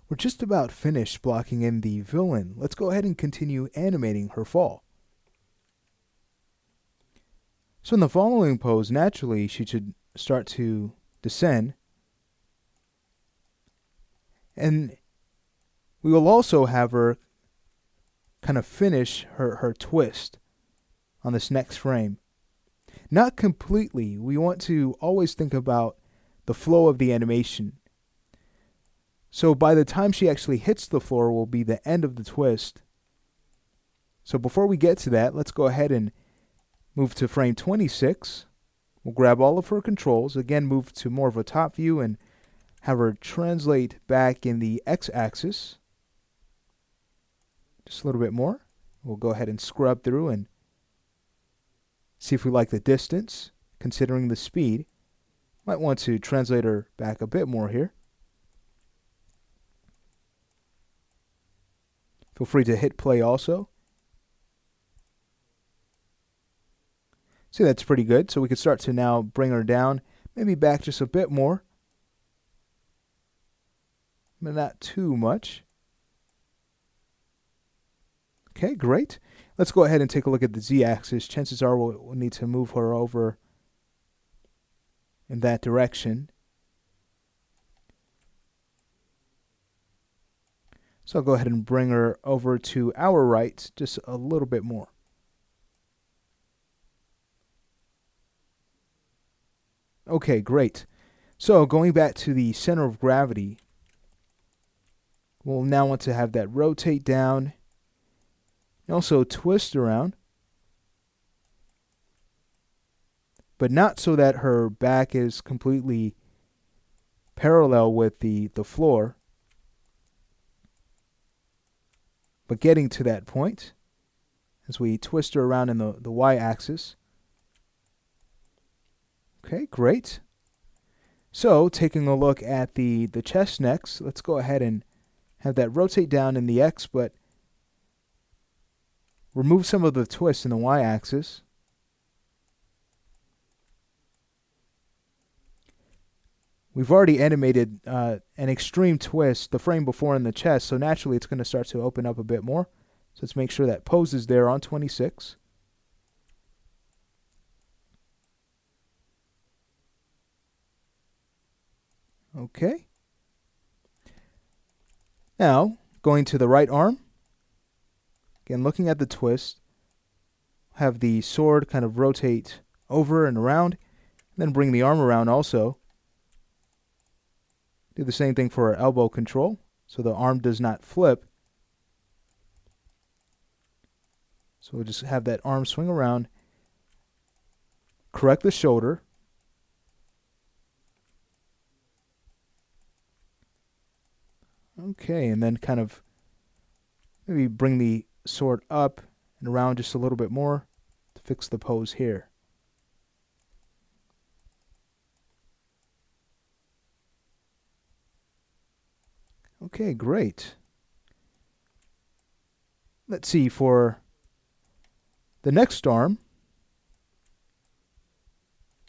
We're just about finished blocking in the villain. Let's go ahead and continue animating her fall. So in the following pose, naturally, she should start to descend. And we will also have her kind of finish her twist on this next frame. Not completely. We want to always think about the flow of the animation. So by the time she actually hits the floor will be the end of the twist. So before we get to that, let's go ahead and move to frame 26. We'll grab all of her controls, again move to more of a top view and have her translate back in the x-axis. Just a little bit more. We'll go ahead and scrub through and see if we like the distance, considering the speed. Might want to translate her back a bit more here. Feel free to hit play also. See, that's pretty good. So we could start to now bring her down, maybe back just a bit more, but not too much. Okay, great. Let's go ahead and take a look at the z-axis. Chances are we'll need to move her over in that direction. So I'll go ahead and bring her over to our right just a little bit more. Okay, great. So going back to the center of gravity, we'll now want to have that rotate down and also twist around, but not so that her back is completely parallel with the floor, but getting to that point as we twist her around in the y-axis. Okay, great. So taking a look at the chest next, let's go ahead and have that rotate down in the x, but remove some of the twist in the y-axis. We've already animated an extreme twist the frame before in the chest, so naturally it's going to start to open up a bit more. So let's make sure that pose is there on 26. Okay. Now, going to the right arm. Again, looking at the twist. Have the sword kind of rotate over and around. And then bring the arm around also. Do the same thing for our elbow control, so the arm does not flip. So we'll just have that arm swing around. Correct the shoulder. Okay, and then kind of maybe bring the sword up and around just a little bit more to fix the pose here. Okay, great. Let's see, for the next arm,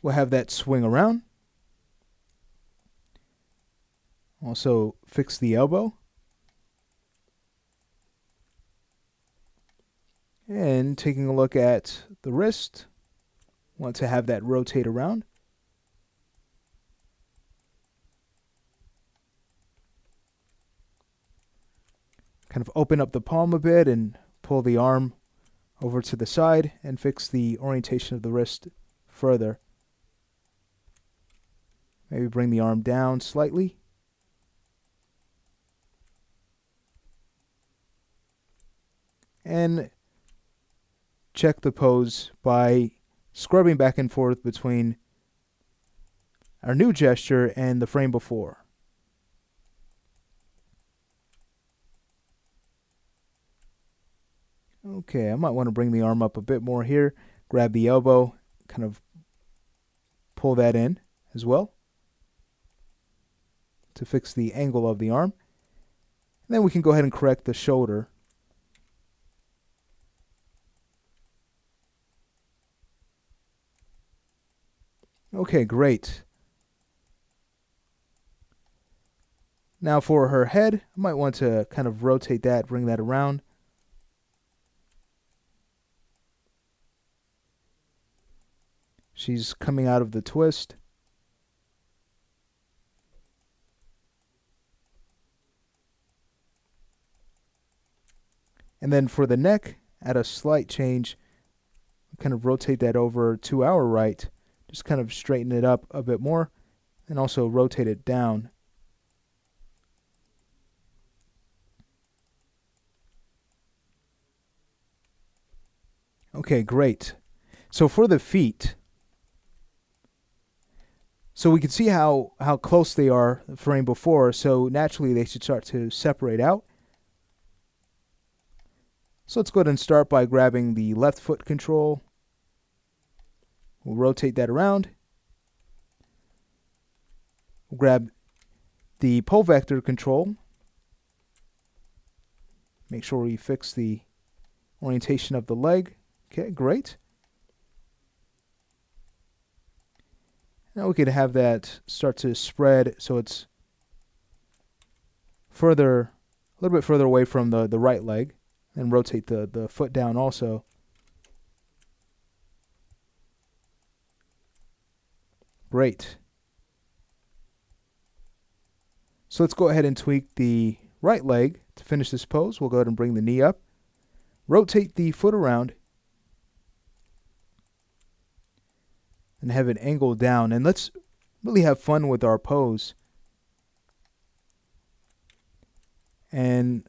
we'll have that swing around. Also fix the elbow. And taking a look at the wrist, want to have that rotate around. Kind of open up the palm a bit and pull the arm over to the side and fix the orientation of the wrist further. Maybe bring the arm down slightly. And check the pose by scrubbing back and forth between our new gesture and the frame before. Okay, I might want to bring the arm up a bit more here. Grab the elbow, kind of pull that in as well to fix the angle of the arm. And then we can go ahead and correct the shoulder. Okay, great. Now for her head, I might want to kind of rotate that, bring that around. She's coming out of the twist. And then for the neck, add a slight change. Kind of rotate that over to our right. Just kind of straighten it up a bit more. And also rotate it down. Okay, great. So for the feet, so we can see how close they are the frame before, so naturally they should start to separate out. So let's go ahead and start by grabbing the left foot control. We'll rotate that around. We'll grab the pole vector control. Make sure we fix the orientation of the leg. Okay, great. Now we could have that start to spread so it's further, a little bit further away from the right leg, and rotate the foot down also. Great. So let's go ahead and tweak the right leg to finish this pose. We'll go ahead and bring the knee up. Rotate the foot around. And have it angled down. And let's really have fun with our pose. And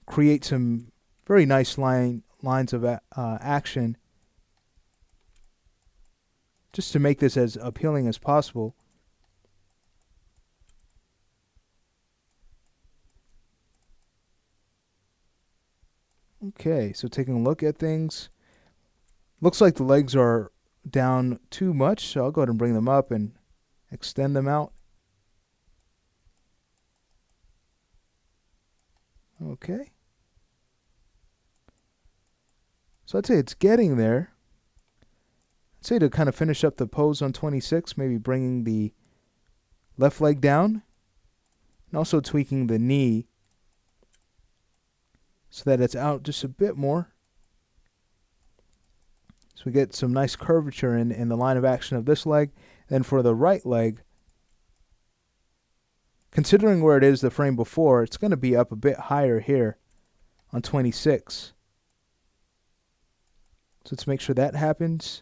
create some very nice lines of action. Just to make this as appealing as possible. Okay, so taking a look at things. Looks like the legs are down too much, so I'll go ahead and bring them up and extend them out. Okay. So I'd say it's getting there. I'd say to kind of finish up the pose on 26, maybe bringing the left leg down and also tweaking the knee so that it's out just a bit more. So we get some nice curvature in the line of action of this leg. Then for the right leg, considering where it is the frame before, it's going to be up a bit higher here on 26. So let's make sure that happens.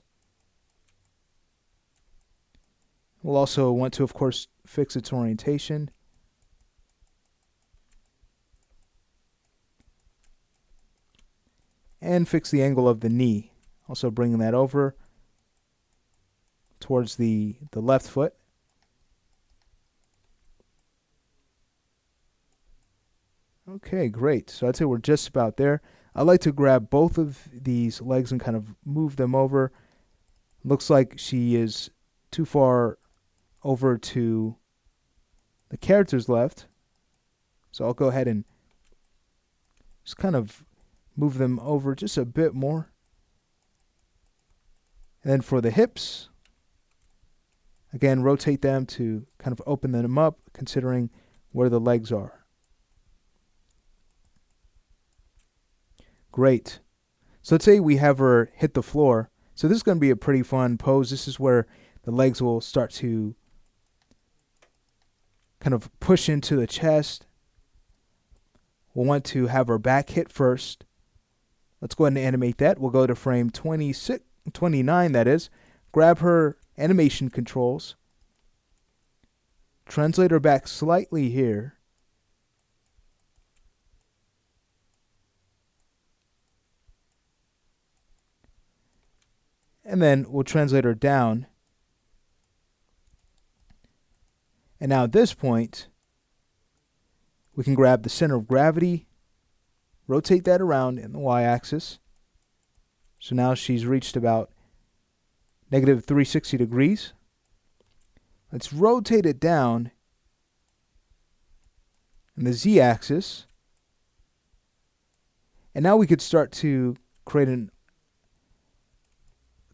We'll also want to, of course, fix its orientation. And fix the angle of the knee. Also bringing that over towards the left foot. Okay, great. So I'd say we're just about there. I like to grab both of these legs and kind of move them over. Looks like she is too far over to the character's left. So I'll go ahead and just kind of move them over just a bit more. And then for the hips, again, rotate them to kind of open them up, considering where the legs are. Great. So let's say we have her hit the floor. So this is going to be a pretty fun pose. This is where the legs will start to kind of push into the chest. We'll want to have her back hit first. Let's go ahead and animate that. We'll go to frame 29, that is. Grab her animation controls. Translate her back slightly here. And then we'll translate her down. And now at this point, we can grab the center of gravity, rotate that around in the y-axis. So now she's reached about negative 360 degrees. Let's rotate it down in the z-axis. And now we could start to create a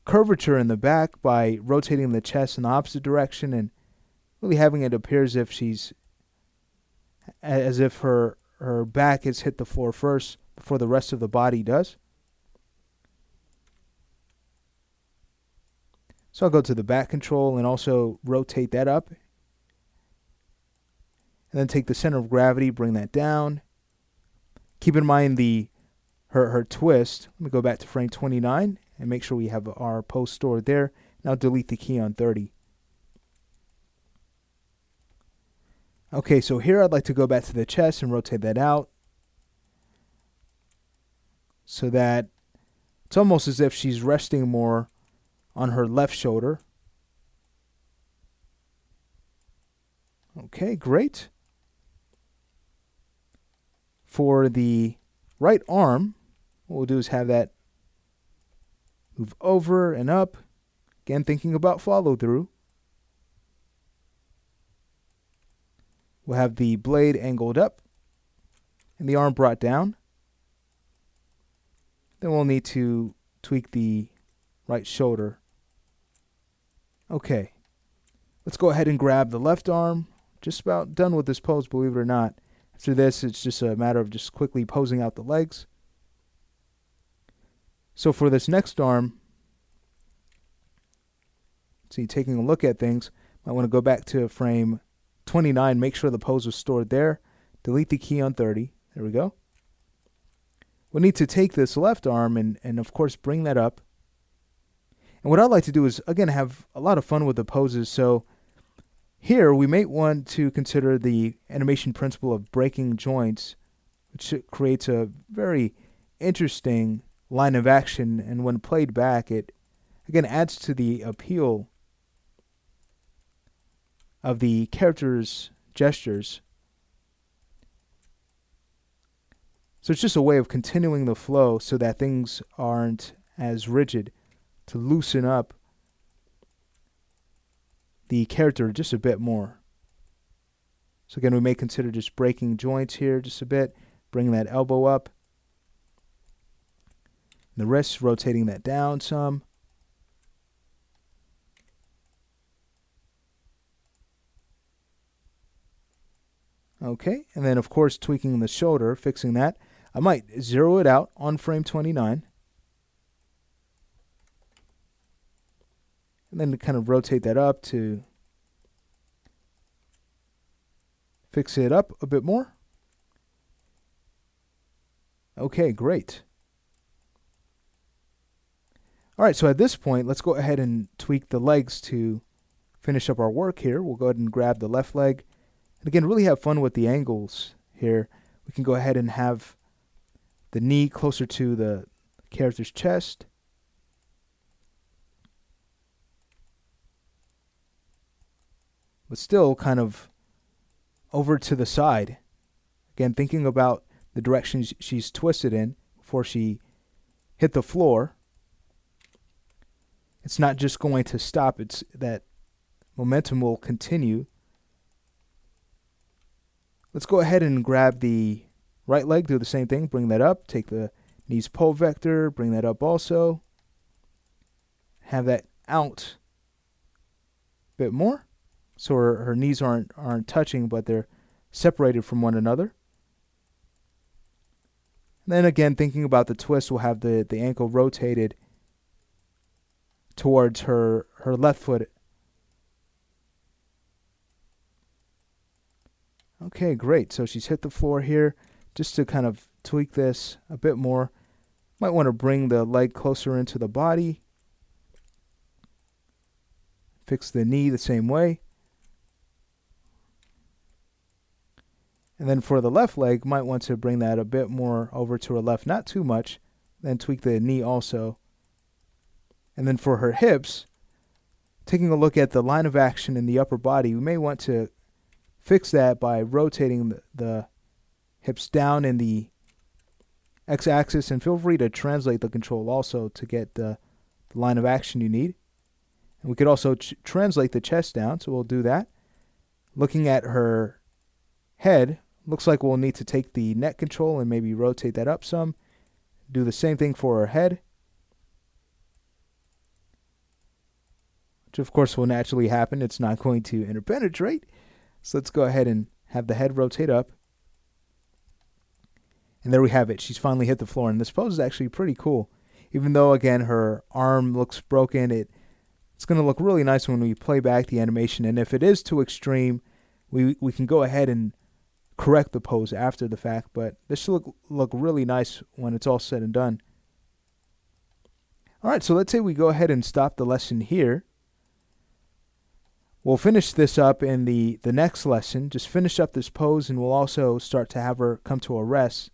curvature in the back by rotating the chest in the opposite direction and really having it appear as if she's as if her back has hit the floor first before the rest of the body does. So I'll go to the back control and also rotate that up. And then take the center of gravity, bring that down. Keep in mind her twist. Let me go back to frame 29 and make sure we have our pose stored there. Now delete the key on 30. Okay, so here I'd like to go back to the chest and rotate that out so that it's almost as if she's resting more on her left shoulder. Okay, great. For the right arm, what we'll do is have that move over and up. Again, thinking about follow through. We'll have the blade angled up and the arm brought down. Then we'll need to tweak the right shoulder. Okay, let's go ahead and grab the left arm. Just about done with this pose, believe it or not. After this, it's just a matter of just quickly posing out the legs. So for this next arm, see, taking a look at things, I want to go back to frame 29, make sure the pose was stored there. Delete the key on 30. There we go. We'll need to take this left arm and of course bring that up. And what I'd like to do is, again, have a lot of fun with the poses. So here we may want to consider the animation principle of breaking joints, which creates a very interesting line of action. And when played back, it again adds to the appeal of the character's gestures. So it's just a way of continuing the flow so that things aren't as rigid, to loosen up the character just a bit more. So again, we may consider just breaking joints here just a bit, bringing that elbow up. The wrist, rotating that down some. Okay, and then of course tweaking the shoulder, fixing that. I might zero it out on frame 29. And then to kind of rotate that up to fix it up a bit more. Okay, great. All right, so at this point, let's go ahead and tweak the legs to finish up our work here. We'll go ahead and grab the left leg. And again, really have fun with the angles here. We can go ahead and have the knee closer to the character's chest. But still kind of over to the side. Again, thinking about the direction she's twisted in before she hit the floor. It's not just going to stop. It's that momentum will continue. Let's go ahead and grab the right leg, do the same thing, bring that up, take the knees pull vector, bring that up also. Have that out a bit more. So her knees aren't touching, but they're separated from one another. And then again, thinking about the twist, we'll have the ankle rotated towards her left foot. Okay, great. So she's hit the floor here. Just to kind of tweak this a bit more, might want to bring the leg closer into the body. Fix the knee the same way. And then for the left leg, might want to bring that a bit more over to her left, not too much. Then tweak the knee also. And then for her hips, taking a look at the line of action in the upper body, we may want to fix that by rotating the hips down in the x-axis, and feel free to translate the control also to get the line of action you need. And we could also translate the chest down, so we'll do that. Looking at her head, looks like we'll need to take the neck control and maybe rotate that up some. Do the same thing for her head, which of course will naturally happen. It's not going to interpenetrate. So let's go ahead and have the head rotate up. And there we have it. She's finally hit the floor. And this pose is actually pretty cool. Even though, again, her arm looks broken, it's going to look really nice when we play back the animation. And if it is too extreme, we can go ahead and correct the pose after the fact. But this should look really nice when it's all said and done. All right, so let's say we go ahead and stop the lesson here. We'll finish this up in the next lesson. Just finish up this pose, and we'll also start to have her come to a rest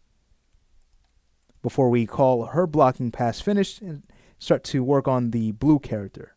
before we call her blocking pass finished and start to work on the blue character.